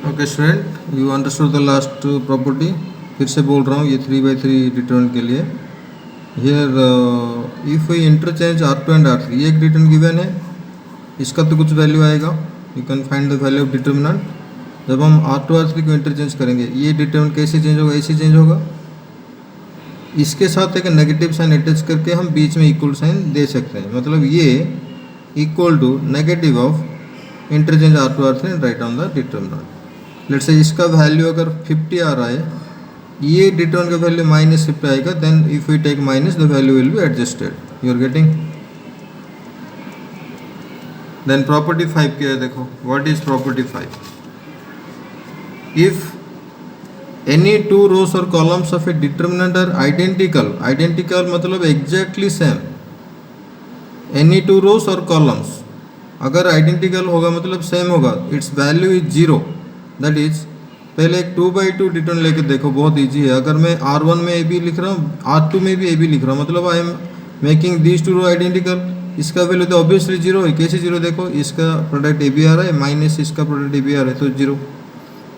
Okay student, you understood the last property. फिर से बोल रहा हूँ ये 3/3 डिटरमिनेंट के लिए। Here if we interchange R2 and R3, ये एक डिटरमिनेंट गिवन है, इसका तो कुछ वैल्यू आएगा। You can find the value of determinant. जब हम R2 R3 को इंटरचेंज करेंगे, ये डिटरमिनेंट कैसे चेंज होगा? ऐसे चेंज होगा। इसके साथ एक नेगेटिव साइन अटैच करके हम बीच में इक्वल साइन दे सकते हैं। मतलब ये equal to negative of interchange R2 R3 and right on the determinant. Let's say इसका वैल्यू अगर 50 आ रहा है, ये डिटरमिनेंट का वैल्यू -50 आएगा, then if we take minus the value will be adjusted. You are getting. Then property 5 क्या है देखो। What is property 5? If any two rows और columns of a determinant are identical, identical मतलब exactly same. Any two rows और columns अगर identical होगा मतलब same होगा, its value is 0। That is, पहले एक 2/2 डिटरमिनेंट लेके देखो, बहुत इजी है। अगर मैं R1 में AB लिख रहा हूँ, R2 में भी AB लिख रहा हूँ, मतलब I am making these two row identical. इसका वैल्यू तो ऑब्वियसली 0 है। कैसे 0? देखो, इसका प्रोडक्ट AB आ रहा है माइनस इसका प्रोडक्ट AB आ रहा है, तो 0।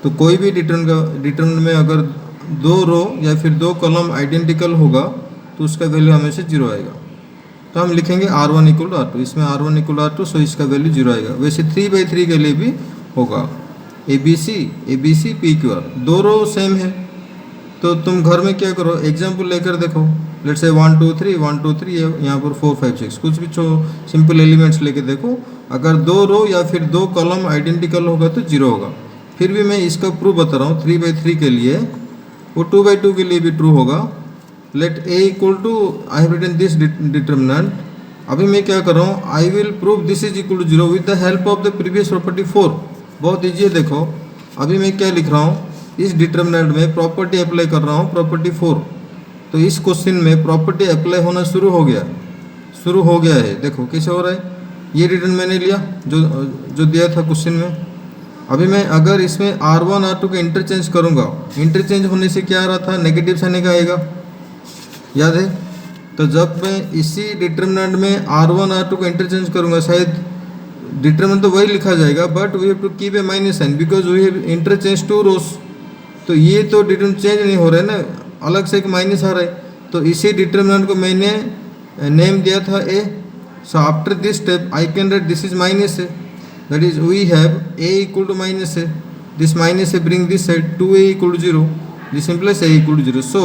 तो कोई भी डिटरमिनेंट में अगर 2 रो या फिर 2 कॉलम आइडेंटिकल होगा तो उसका वैल्यू हमेशा 0 आएगा। तो हम लिखेंगे R1 = R2, इसमें R1 = R2, सो इसका वैल्यू 0 आएगा। वैसे 3/3 के लिए भी होगा। ABC PQR 2 रो सेम है। तो तुम घर में क्या करो, एग्जाम्पल लेकर देखो। लेट्स से 1 2 3 1 2 3, यहाँ पर 4 5 6, कुछ भी सिंपल एलिमेंट्स लेके देखो। अगर 2 रो या फिर 2 कॉलम आइडेंटिकल होगा तो 0 होगा। फिर भी मैं इसका प्रूफ बता रहा हूँ। 3/3 के लिए, वो 2/2 के लिए भी ट्रू होगा। Let A = I have written this determinant. अभी मैं क्या कर रहा हूँ, I will prove this is equal to 0 with the help of the previous property 4। बहुत ईजी है। देखो अभी मैं क्या लिख रहा हूँ, इस डिटरमिनेंट में प्रॉपर्टी अप्लाई कर रहा हूँ, प्रॉपर्टी 4। तो इस क्वेश्चन में प्रॉपर्टी अप्लाई होना शुरू हो गया है। देखो कैसे हो रहा है। ये डिटरमिनेंट मैंने लिया जो दिया था क्वेश्चन में। अभी मैं अगर इसमें R1 R2 को इंटरचेंज करूँगा, इंटरचेंज होने से क्या आ रहा था, नेगेटिव साइन का आएगा, याद है। तो जब मैं इसी डिटरमिनेंट में R1 R2 को इंटरचेंज करूँगा, शायद डिटरमिनेंट तो वही लिखा जाएगा, but we have to keep a minus sign because we have interchange 2 rows. तो ये तो डिटरमिनेंट चेंज नहीं हो रहा है ना, अलग से एक माइनस आ रहा है। तो इसी डिटरमिनेंट को मैंने नेम दिया था A। So after this step I can write this is minus A। That is we have A = -A। This minus A bring this side 2A = 0। This implies A = 0। So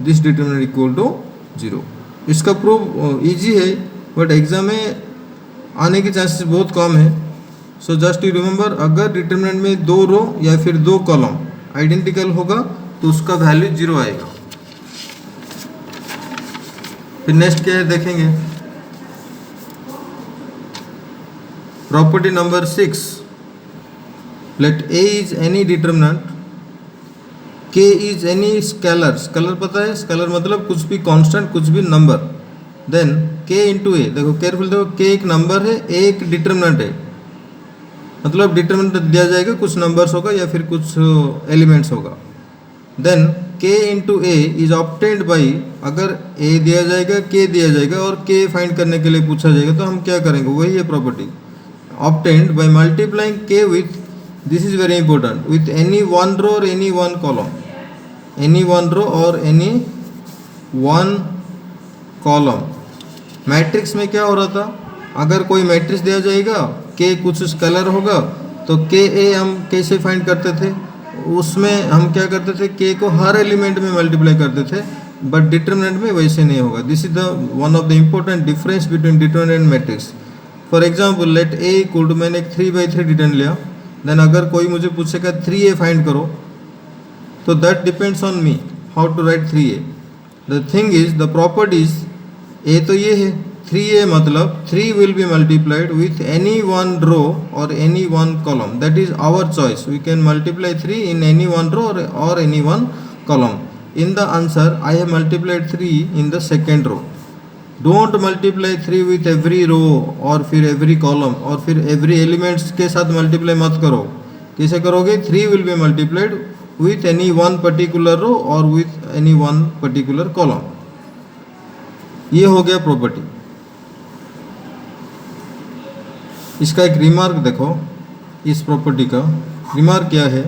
this determinant equal to 0। इसका proof easy है, but exam में आने के chances बहुत कम है। So just you remember, अगर determinant में 2 रो या फिर 2 कॉलम आइडेंटिकल होगा तो उसका वैल्यू 0 आएगा। फिर नेक्स्ट क्या है देखेंगे। Property number 6, let A is any determinant, K is any scalar. Scalar पता है, स्केलर मतलब कुछ भी कांस्टेंट, कुछ भी नंबर। देन K × A, देखो केयरफुल देखो, K एक नंबर है, A एक डिटरमिनेंट है। मतलब डिटरमिनेंट दिया जाएगा, कुछ नंबर्स होगा या फिर कुछ एलिमेंट्स होगा। Then K × A is obtained by, अगर A दिया जाएगा, K दिया जाएगा और K फाइंड करने के लिए पूछा जाएगा, तो हम क्या करेंगे, वही है property. Obtained by multiplying K with, this is very important, with any 1 रो और एनी 1 कॉलम। एनी 1 रो और एनी 1 कॉलम। मैट्रिक्स में क्या हो रहा था, अगर कोई मैट्रिक्स दिया जाएगा, K कुछ स्केलर होगा, तो KA हम कैसे फाइंड करते थे, उसमें हम क्या करते थे, K को हर एलिमेंट में मल्टीप्लाई करते थे, बट डिटरमिनेंट में वैसे नहीं होगा। This is the one of the important difference between determinant and matrix. For example let A = मैंने एक 3/3 डिटरमिनेंट लिया। देन अगर कोई मुझे पूछेगा 3A फाइंड करो, तो that depends on me how to write 3A। The thing is, the properties, A तो ये है, 3A मतलब 3 will be multiplied with any 1 row or any 1 column. That is our choice. We can multiply 3 in any 1 row or any 1 column. In the answer, I have multiplied 3 in the second row. Don't multiply 3 with every row और फिर every column और फिर every elements के साथ multiply मत करो। कैसे करोगे? 3 will be multiplied with any one particular row or with any one particular column. ये हो गया प्रॉपर्टी। इसका एक रिमार्क देखो इस प्रॉपर्टी का। रिमार्क क्या है,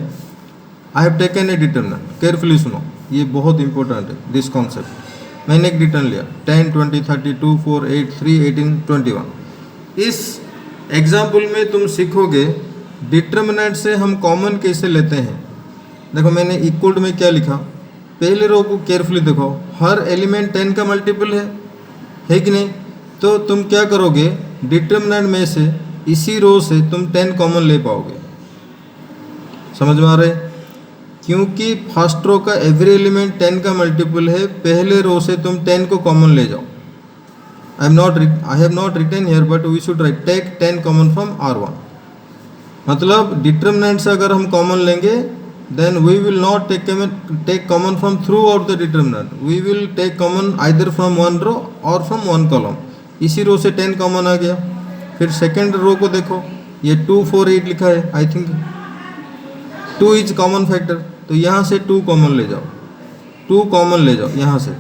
I have taken a determinant. Carefully सुनो, ये बहुत इंपॉर्टेंट है दिस कॉन्सेप्ट। मैंने एक डिटर्मिनेंट लिया 10, 20, 32, 4, 8, 3, 18, 21। इस एग्जाम्पल में तुम सीखोगे डिटर्मिनेंट से हम कॉमन कैसे लेते हैं। देखो मैंने इक्वल में क्या लिखा, पहले रो को केयरफुली देखो, हर एलिमेंट 10 का मल्टीपल है कि नहीं। तो तुम क्या करोगे, डिटर्मिनेंट में से इसी रो से तुम 10 कॉमन ले पाओगे। समझ में आ रहा है, क्योंकि फर्स्ट रो का एवरी एलिमेंट 10 का मल्टीपल है, पहले रो से तुम 10 को कॉमन ले जाओ। I have not written here but we should write take 10 common from R1। मतलब डिटर्मिनेंट से अगर हम कॉमन लेंगे then we will not take common from throughout the determinant, we will take common either from one row or from one column। इसी रो से 10 common आ गया। फिर second row को देखो, ये 2, 4, 8 लिखा है, I think 2 is common factor, तो यहाँ से 2 कॉमन ले जाओ, 2 कॉमन ले जाओ यहाँ से।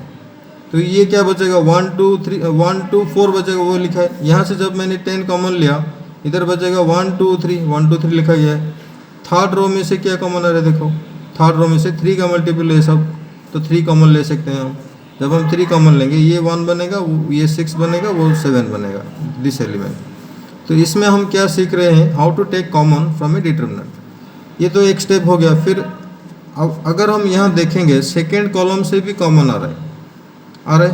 तो ये क्या बचेगा, 1, 2, 3, 1, 2, 4 बचेगा, वो लिखा है। यहाँ से जब मैंने 10 कॉमन लिया, इधर बचेगा 1, 2, 3, 1, 2, 3 लिखा गया है। थर्ड रो में से क्या कॉमन आ रहा है, देखो थर्ड रो में से 3 का मल्टीपल है सब, तो 3 कॉमन ले सकते हैं हम। जब हम 3 कॉमन लेंगे, ये 1 बनेगा, ये 6 बनेगा, वो 7 बनेगा, दिस एलिमेंट। तो इसमें हम क्या सीख रहे हैं, how to take common from a determinant. ये तो एक स्टेप हो गया। फिर अब अगर हम यहाँ देखेंगे, सेकेंड कॉलम से भी कॉमन आ रहा है।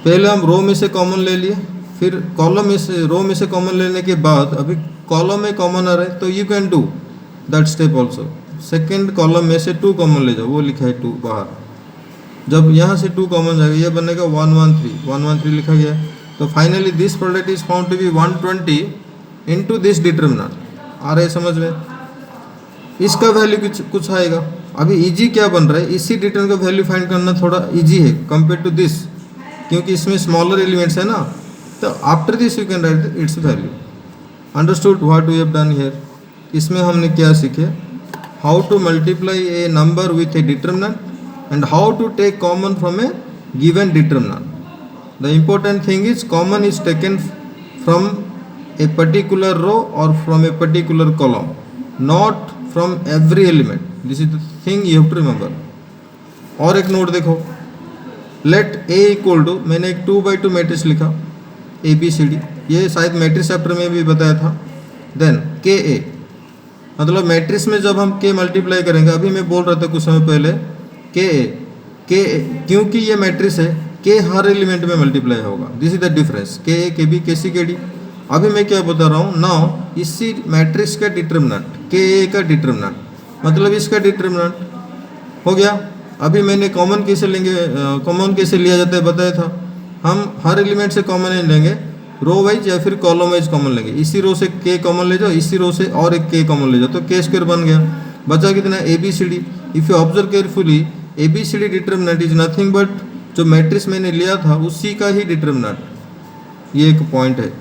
पहले हम रो में से कॉमन ले लिए, फिर कॉलम में से, रो में से कॉमन लेने के बाद अभी कॉलम में कॉमन आ रहा है, तो you can do that step also. Second column में से 2 कॉमन ले जाओ, वो लिखा है 2 बाहर। जब यहाँ से 2 कॉमन जाएगा, ये बनेगा 113 लिखा गया है। तो finally this product is found to be 120 into this determinant. आ रहा है समझ में, इसका वैल्यू कुछ आएगा। अभी इजी क्या बन रहा है, इसी डिटर्मिनेंट का वैल्यू फाइंड करना थोड़ा इजी है कंपेयर टू दिस, क्योंकि इसमें स्मॉलर एलिमेंट्स है ना। तो after this you can write its value. Understood what we have done here. इसमें हमने क्या सीखे, how to multiply a number with a determinant and how to take common from a given determinant. The important thing is common is taken from a particular row और from a particular column, not from every element. This is the thing you have to remember. और एक note देखो, late A equal to, मैंने एक 2x2 matrix लिखा ABCD, ये शायद matrix chapter में भी बताया था। देन KA, मतलब मैट्रिक्स में जब हम K मल्टीप्लाई करेंगे, अभी मैं बोल रहा था कुछ समय पहले KA, क्योंकि ये मैट्रिक्स है, K हर एलिमेंट में मल्टीप्लाई होगा। This is the difference, KA, KB, KC, KD। अभी मैं क्या बता रहा हूँ, नाउ इसी मैट्रिक्स का डिटर्मिनेंट, KA का डिटर्मिनेंट, मतलब इसका डिटर्मिनेंट हो गया। अभी मैंने कॉमन कैसे लेंगे, कॉमन कैसे लिया जाता है बताया था। हम हर एलिमेंट से कॉमन नहीं लेंगे, रो वाइज या फिर कॉलम वाइज कॉमन लेंगे। इसी रो से K कॉमन ले जाओ, इसी रो से और एक K कॉमन ले जाओ, तो K² बन गया। बचा कितना, ABCD। If you observe carefully, ABCD determinant is nothing but जो मैट्रिक्स मैंने लिया था उसी का ही डिटर्मिनेंट। ये एक पॉइंट है।